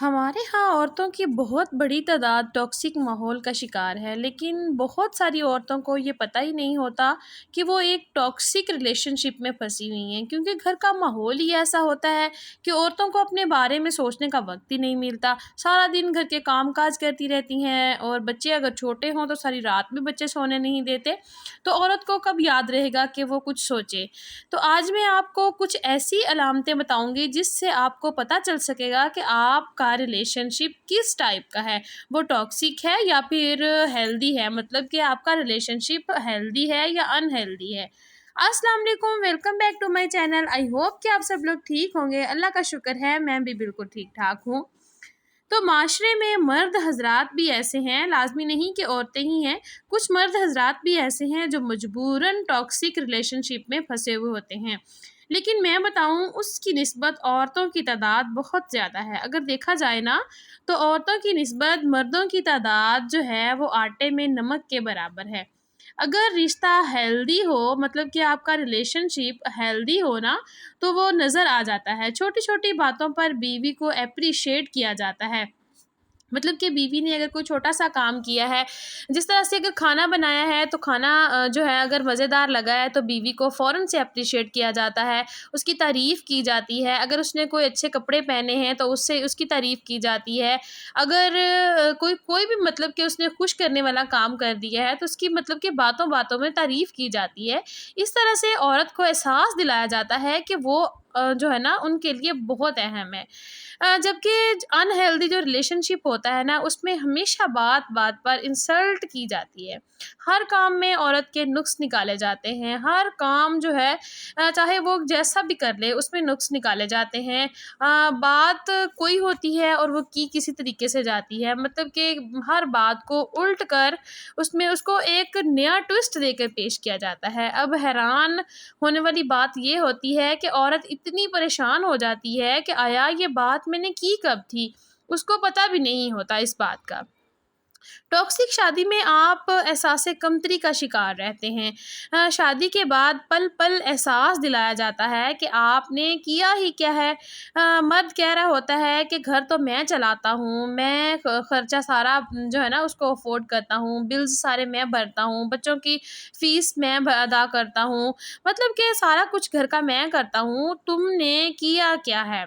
ہمارے ہاں عورتوں کی بہت بڑی تعداد ٹاکسک ماحول کا شکار ہے، لیکن بہت ساری عورتوں کو یہ پتہ ہی نہیں ہوتا کہ وہ ایک ٹاکسک ریلیشن شپ میں پھنسی ہوئی ہیں، کیونکہ گھر کا ماحول ہی ایسا ہوتا ہے کہ عورتوں کو اپنے بارے میں سوچنے کا وقت ہی نہیں ملتا۔ سارا دن گھر کے کام کاج کرتی رہتی ہیں، اور بچے اگر چھوٹے ہوں تو ساری رات بھی بچے سونے نہیں دیتے، تو عورت کو کب یاد رہے گا کہ وہ کچھ سوچے۔ تو آج میں آپ کو کچھ ایسی علامتیں بتاؤں گی جس سے آپ کو پتہ چل سکے گا کہ آپ کا ریلیشن شپ کس ٹائپ کا ہے، وہ ٹاکسک ہے یا پھر ہیلدی ہے، مطلب کہ آپ کا ریلیشن شپ ہیلدی ہے یا ان ہیلدی ہے۔ السلام علیکم، welcome back to my channel. I hope کہ آپ سب لوگ ٹھیک ہوں گے، اللہ کا شکر ہے میں بھی بالکل ٹھیک ٹھاک ہوں۔ تو معاشرے میں مرد حضرات بھی ایسے ہیں، لازمی نہیں کہ عورتیں ہی ہیں، کچھ مرد حضرات بھی ایسے ہیں جو مجبوراً ٹاکسک ریلیشن شپ میں پھنسے ہوئے ہوتے ہیں، لیکن میں بتاؤں اس کی نسبت عورتوں کی تعداد بہت زیادہ ہے۔ اگر دیکھا جائے نا تو عورتوں کی نسبت مردوں کی تعداد جو ہے وہ آٹے میں نمک کے برابر ہے۔ اگر رشتہ ہیلدی ہو، مطلب کہ آپ کا ریلیشن شپ ہیلدی ہو نا، تو وہ نظر آ جاتا ہے، چھوٹی چھوٹی باتوں پر بیوی کو اپریشیٹ کیا جاتا ہے۔ مطلب کہ بیوی نے اگر کوئی چھوٹا سا کام کیا ہے، جس طرح سے اگر کھانا بنایا ہے تو کھانا جو ہے اگر مزیدار لگا ہے تو بیوی کو فوراً سے اپریشیٹ کیا جاتا ہے، اس کی تعریف کی جاتی ہے۔ اگر اس نے کوئی اچھے کپڑے پہنے ہیں تو اس کی تعریف کی جاتی ہے۔ اگر کوئی بھی مطلب کہ اس نے خوش کرنے والا کام کر دیا ہے تو اس کی مطلب کہ باتوں باتوں میں تعریف کی جاتی ہے۔ اس طرح سے عورت کو احساس دلایا جاتا ہے کہ وہ جو ہے نا ان کے لیے بہت اہم ہے۔ جبکہ ان ہیلدی جو ریلیشن شپ ہوتا ہے نا، اس میں ہمیشہ بات بات پر انسلٹ کی جاتی ہے، ہر کام میں عورت کے نقص نکالے جاتے ہیں، ہر کام جو ہے چاہے وہ جیسا بھی کر لے اس میں نقص نکالے جاتے ہیں۔ بات کوئی ہوتی ہے اور وہ کسی طریقے سے جاتی ہے، مطلب کہ ہر بات کو الٹ کر اس کو ایک نیا ٹوسٹ دے کر پیش کیا جاتا ہے۔ اب حیران ہونے والی بات یہ ہوتی ہے کہ عورت اتنی پریشان ہو جاتی ہے کہ آیا یہ بات میں نے کی کب تھی، اس کو پتہ بھی نہیں ہوتا اس بات کا۔ ٹاکسک شادی میں آپ احساس کمتری کا شکار رہتے ہیں۔ شادی کے بعد پل پل احساس دلایا جاتا ہے کہ آپ نے کیا ہی کیا ہے۔ مرد کہہ رہا ہوتا ہے کہ گھر تو میں چلاتا ہوں، میں خرچہ سارا جو ہے نا اس کو افورڈ کرتا ہوں، بلز سارے میں بھرتا ہوں، بچوں کی فیس میں ادا کرتا ہوں، مطلب کہ سارا کچھ گھر کا میں کرتا ہوں، تم نے کیا کیا ہے؟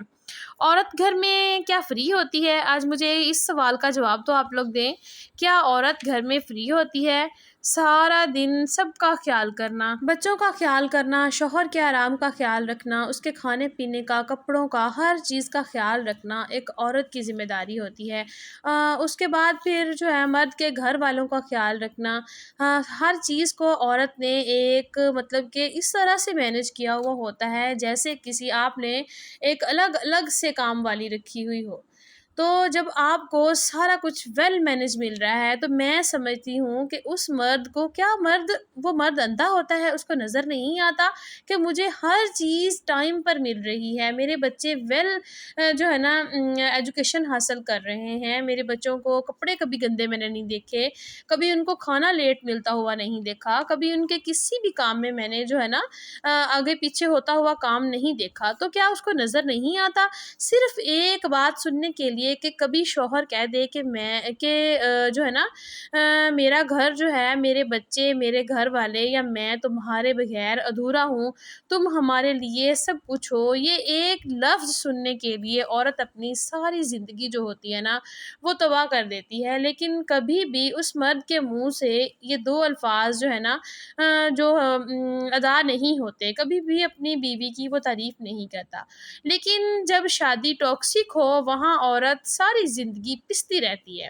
عورت گھر میں کیا فری ہوتی ہے؟ آج مجھے اس سوال کا جواب تو آپ لوگ دیں۔ کیا عورت گھر میں فری ہوتی ہے؟ سارا دن سب کا خیال کرنا، بچوں کا خیال کرنا، شوہر کے آرام کا خیال رکھنا، اس کے کھانے پینے کا، کپڑوں کا، ہر چیز کا خیال رکھنا ایک عورت کی ذمہ داری ہوتی ہے۔ اس کے بعد پھر جو ہے مرد کے گھر والوں کا خیال رکھنا، ہر چیز کو عورت نے ایک مطلب کہ اس طرح سے مینیج کیا ہوا ہوتا ہے جیسے کسی آپ نے ایک الگ الگ سے کام والی رکھی ہوئی ہو۔ تو جب آپ کو سارا کچھ ویل مینیج مل رہا ہے تو میں سمجھتی ہوں کہ اس مرد کو وہ مرد اندھا ہوتا ہے، اس کو نظر نہیں آتا کہ مجھے ہر چیز ٹائم پر مل رہی ہے، میرے بچے جو ہے نا ایجوکیشن حاصل کر رہے ہیں، میرے بچوں کو کپڑے کبھی گندے میں نے نہیں دیکھے، کبھی ان کو کھانا لیٹ ملتا ہوا نہیں دیکھا، کبھی ان کے کسی بھی کام میں نے جو ہے نا آگے پیچھے ہوتا ہوا کام نہیں دیکھا۔ تو کیا اس کو نظر نہیں آتا؟ صرف ایک بات سننے کے لیے کہ کبھی شوہر کہہ دے کہ جو ہے نا میرا گھر جو ہے، میرے بچے، میرے گھر والے یا میں تمہارے بغیر ادھورا ہوں، تم ہمارے لیے سب کچھ ہو، یہ ایک لفظ سننے کے لیے عورت اپنی ساری زندگی جو ہوتی ہے نا وہ تباہ کر دیتی ہے، لیکن کبھی بھی اس مرد کے منہ سے یہ دو الفاظ جو ہے نا جو ادا نہیں ہوتے، کبھی بھی اپنی بیوی کی وہ تعریف نہیں کرتا۔ لیکن جب شادی ٹاکسک ہو وہاں عورت ساری زندگی پستی رہتی ہے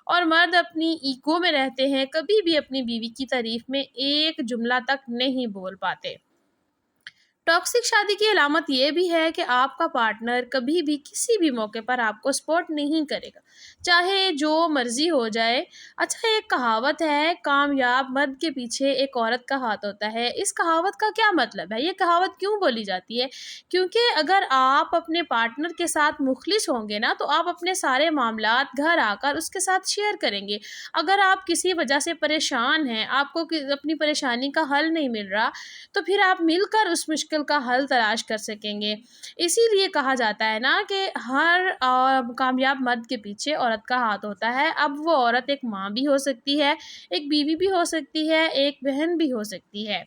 اور مرد اپنی ایگو میں رہتے ہیں، کبھی بھی اپنی بیوی کی تعریف میں ایک جملہ تک نہیں بول پاتے۔ ٹاکسک شادی کی علامت یہ بھی ہے کہ آپ کا پارٹنر کبھی بھی کسی بھی موقع پر آپ کو سپورٹ نہیں کرے گا، چاہے جو مرضی ہو جائے۔ اچھا، ایک کہاوت ہے، کامیاب مرد کے پیچھے ایک عورت کا ہاتھ ہوتا ہے۔ اس کہاوت کا کیا مطلب ہے؟ یہ کہاوت کیوں بولی جاتی ہے؟ کیونکہ اگر آپ اپنے پارٹنر کے ساتھ مخلص ہوں گے نا تو آپ اپنے سارے معاملات گھر آ کر اس کے ساتھ شیئر کریں گے۔ اگر آپ کسی وجہ سے پریشان ہیں، آپ کو اپنی پریشانی کا حل نہیں مل رہا، تو پھر آپ مل کر اس مشکل مشکل کا حل تلاش کر سکیں گے۔ اسی لیے کہا جاتا ہے نا کہ ہر کامیاب مرد کے پیچھے عورت کا ہاتھ ہوتا ہے۔ اب وہ عورت ایک ماں بھی ہو سکتی ہے، ایک بیوی بھی ہو سکتی ہے، ایک بہن بھی ہو سکتی ہے،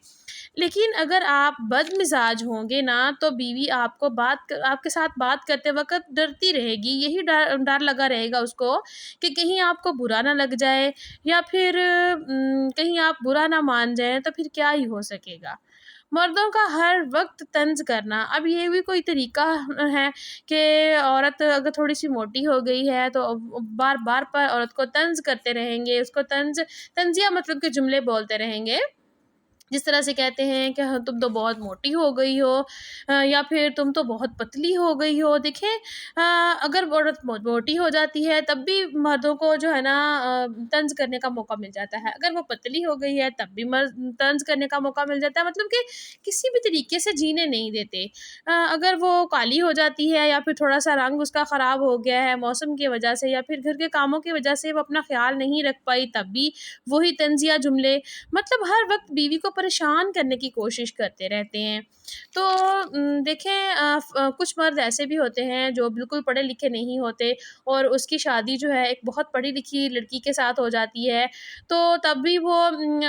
لیکن اگر آپ بد مزاج ہوں گے نا تو بیوی آپ کے ساتھ بات کرتے وقت ڈرتی رہے گی، یہی ڈر لگا رہے گا اس کو کہ کہیں آپ کو برا نہ لگ جائے، یا پھر کہیں آپ برا نہ مان جائیں، تو پھر کیا ہی ہو سکے گا۔ مردوں کا ہر وقت طنز کرنا، اب یہ بھی کوئی طریقہ ہے کہ عورت اگر تھوڑی سی موٹی ہو گئی ہے تو بار بار پر عورت کو طنز کرتے رہیں گے، اس کو طنزیہ مطلب کے جملے بولتے رہیں گے، جس طرح سے کہتے ہیں کہ تم تو بہت موٹی ہو گئی ہو، یا پھر تم تو بہت پتلی ہو گئی ہو۔ دیکھیں اگر عورت موٹی ہو جاتی ہے تب بھی مردوں کو جو ہے نا طنز کرنے کا موقع مل جاتا ہے، اگر وہ پتلی ہو گئی ہے تب بھی طنز کرنے کا موقع مل جاتا ہے، مطلب کہ کسی بھی طریقے سے جینے نہیں دیتے۔ اگر وہ کالی ہو جاتی ہے یا پھر تھوڑا سا رنگ اس کا خراب ہو گیا ہے موسم کی وجہ سے، یا پھر گھر کے کاموں کی وجہ سے وہ اپنا خیال نہیں رکھ پائی، تب بھی وہی طنزیہ جملے، مطلب ہر وقت بیوی کو پریشان کرنے کی کوشش کرتے رہتے ہیں۔ تو دیکھیں کچھ مرد ایسے بھی ہوتے ہیں جو بالکل پڑھے لکھے نہیں ہوتے اور اس کی شادی جو ہے ایک بہت پڑھی لکھی لڑکی کے ساتھ ہو جاتی ہے، تو تب بھی وہ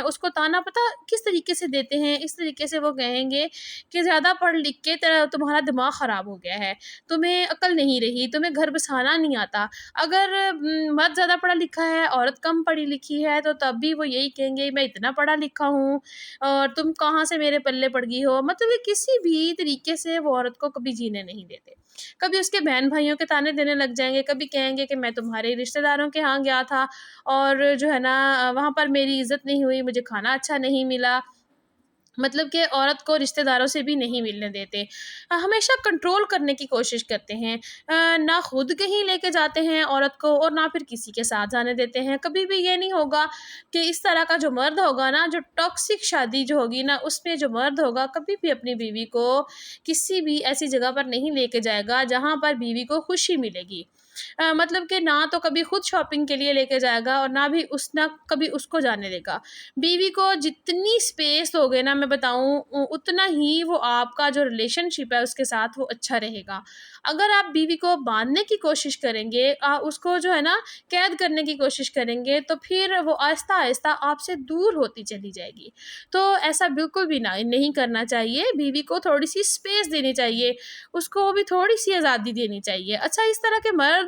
اس کو تانا پتہ کس طریقے سے دیتے ہیں، اس طریقے سے وہ کہیں گے کہ زیادہ پڑھ لکھ کے تمہارا دماغ خراب ہو گیا ہے، تمہیں عقل نہیں رہی، تمہیں گھر بسانا نہیں آتا۔ اگر مرد زیادہ پڑھا لکھا ہے، عورت کم پڑھی لکھی ہے، تو تب بھی وہ یہی کہیں گے میں اتنا پڑھا لکھا ہوں اور تم کہاں سے میرے پلے پڑ گئی ہو، مطلب کہ کسی بھی طریقے سے وہ عورت کو کبھی جینے نہیں دیتے۔ کبھی اس کے بہن بھائیوں کے تانے دینے لگ جائیں گے، کبھی کہیں گے کہ میں تمہارے رشتہ داروں کے ہاں گیا تھا اور جو ہے نا وہاں پر میری عزت نہیں ہوئی، مجھے کھانا اچھا نہیں ملا، مطلب کہ عورت کو رشتہ داروں سے بھی نہیں ملنے دیتے، ہمیشہ کنٹرول کرنے کی کوشش کرتے ہیں، نہ خود کہیں لے کے جاتے ہیں عورت کو اور نہ پھر کسی کے ساتھ جانے دیتے ہیں۔ کبھی بھی یہ نہیں ہوگا کہ اس طرح کا جو مرد ہوگا نا، جو ٹاکسک شادی جو ہوگی نا، اس میں جو مرد ہوگا کبھی بھی اپنی بیوی کو کسی بھی ایسی جگہ پر نہیں لے کے جائے گا جہاں پر بیوی کو خوشی ملے گی، مطلب کہ نہ تو کبھی خود شاپنگ کے لیے لے کے جائے گا اور نہ کبھی اس کو جانے دے گا۔ بیوی کو جتنی سپیس ہوگے نا میں بتاؤں اتنا ہی وہ آپ کا جو ریلیشن شپ ہے اس کے ساتھ وہ اچھا رہے گا۔ اگر آپ بیوی کو باندھنے کی کوشش کریں گے، اس کو جو ہے نا قید کرنے کی کوشش کریں گے، تو پھر وہ آہستہ آہستہ آپ سے دور ہوتی چلی جائے گی۔ تو ایسا بالکل بھی نہیں کرنا چاہیے، بیوی کو تھوڑی سی سپیس دینی چاہیے، اس کو بھی تھوڑی سی آزادی دینی چاہیے۔ اچھا، اس طرح کے مرد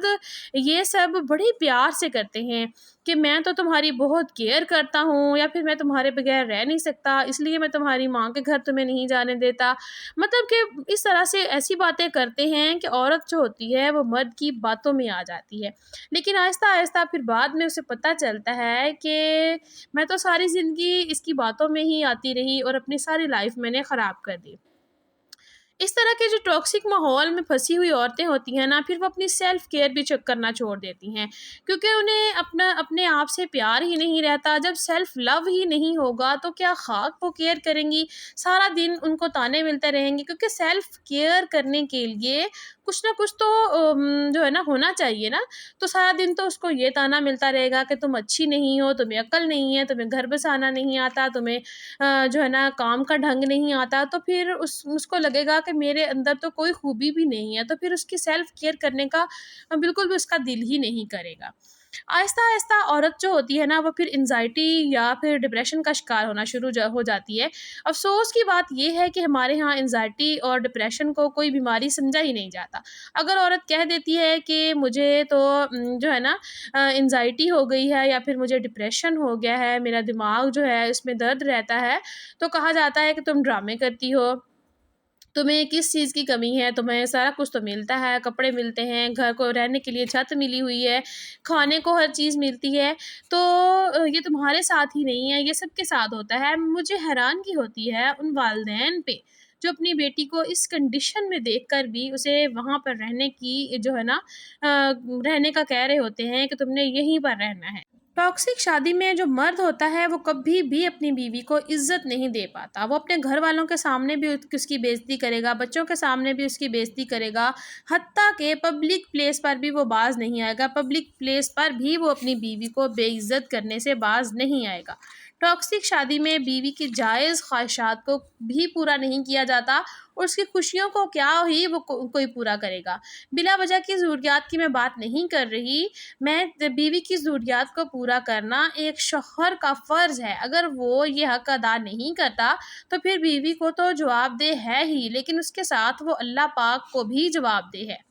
یہ سب بڑے پیار سے کرتے ہیں کہ میں تو تمہاری بہت کیئر کرتا ہوں، یا پھر میں تمہارے بغیر رہ نہیں سکتا، اس لیے میں تمہاری ماں کے گھر تمہیں نہیں جانے دیتا، مطلب کہ اس طرح سے ایسی باتیں کرتے ہیں کہ عورت جو ہوتی ہے وہ مرد کی باتوں میں آ جاتی ہے، لیکن آہستہ آہستہ پھر بعد میں اسے پتہ چلتا ہے کہ میں تو ساری زندگی اس کی باتوں میں ہی آتی رہی اور اپنی ساری لائف میں نے خراب کر دی۔ اس طرح کے جو ٹاکسک ماحول میں پھنسی ہوئی عورتیں ہوتی ہیں نا، پھر وہ اپنی سیلف کیئر بھی چیک کرنا چھوڑ دیتی ہیں، کیونکہ انہیں اپنے آپ سے پیار ہی نہیں رہتا۔ جب سیلف لو ہی نہیں ہوگا تو کیا خاک وہ کیئر کریں گی، سارا دن ان کو تانے ملتے رہیں گے، کیونکہ سیلف کیئر کرنے کے لیے کچھ نہ کچھ تو جو ہے نا ہونا چاہیے نا، تو سارا دن تو اس کو یہ تانا ملتا رہے گا کہ تم اچھی نہیں ہو، تمہیں عقل نہیں ہے، تمہیں گھر بسانا نہیں آتا، تمہیں جو ہے نا کام کا ڈھنگ نہیں آتا، تو پھر اس کو لگے گا کہ میرے اندر تو کوئی خوبی بھی نہیں ہے، تو پھر اس کی سیلف کیئر کرنے کا بالکل بھی اس کا دل ہی نہیں کرے گا۔ آہستہ آہستہ عورت جو ہوتی ہے نا وہ پھر انزائٹی یا پھر ڈپریشن کا شکار ہونا شروع ہو جاتی ہے۔ افسوس کی بات یہ ہے کہ ہمارے ہاں انزائٹی اور ڈپریشن کو کوئی بیماری سمجھا ہی نہیں جاتا۔ اگر عورت کہہ دیتی ہے کہ مجھے تو جو ہے نا انزائٹی ہو گئی ہے یا پھر مجھے ڈپریشن ہو گیا ہے، میرا دماغ جو ہے اس میں درد رہتا ہے، تو کہا جاتا ہے کہ تم ڈرامے کرتی ہو، تمہیں کس چیز کی کمی ہے، تمہیں سارا کچھ تو ملتا ہے، کپڑے ملتے ہیں، گھر کو رہنے کے لیے چھت ملی ہوئی ہے، کھانے کو ہر چیز ملتی ہے، تو یہ تمہارے ساتھ ہی نہیں ہے، یہ سب کے ساتھ ہوتا ہے۔ مجھے حیرانگی ہوتی ہے ان والدین پہ جو اپنی بیٹی کو اس کنڈیشن میں دیکھ کر بھی اسے وہاں پر رہنے کی جو ہے نا رہنے کا کہہ رہے ہوتے ہیں کہ تم نے یہیں پر رہنا ہے۔ ٹاکسک شادی میں جو مرد ہوتا ہے وہ کبھی بھی اپنی بیوی کو عزت نہیں دے پاتا، وہ اپنے گھر والوں کے سامنے بھی اس کی بےعزتی کرے گا، بچوں کے سامنے بھی اس کی بےعزتی کرے گا، حتیٰ کہ پبلک پلیس پر بھی وہ باز نہیں آئے گا، پبلک پلیس پر بھی وہ اپنی بیوی کو بے عزت کرنے سے باز نہیں آئے گا۔ ٹاکسک شادی میں بیوی کی جائز خواہشات کو بھی پورا نہیں کیا جاتا اور اس کی خوشیوں کو کیا ہی وہ کوئی پورا کرے گا۔ بلا وجہ کی ضروریات کی میں بات نہیں کر رہی، میں بیوی کی ضروریات کو پورا کرنا ایک شوہر کا فرض ہے۔ اگر وہ یہ حق ادا نہیں کرتا تو پھر بیوی کو تو جواب دہ ہے ہی، لیکن اس کے ساتھ وہ اللہ پاک کو بھی جواب دہ ہے۔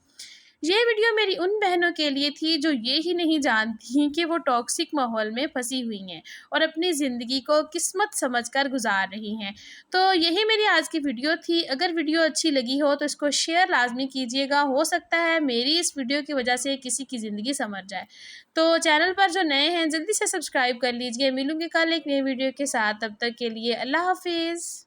یہ ویڈیو میری ان بہنوں کے لیے تھی جو یہ ہی نہیں جانتی کہ وہ ٹاکسک ماحول میں پھنسی ہوئی ہیں اور اپنی زندگی کو قسمت سمجھ کر گزار رہی ہیں۔ تو یہی میری آج کی ویڈیو تھی۔ اگر ویڈیو اچھی لگی ہو تو اس کو شیئر لازمی کیجیے گا، ہو سکتا ہے میری اس ویڈیو کی وجہ سے کسی کی زندگی سنور جائے۔ تو چینل پر جو نئے ہیں جلدی سے سبسکرائب کر لیجیے۔ ملوں گی کل ایک نئی ویڈیو کے ساتھ، تب تک کے لیے اللہ حافظ۔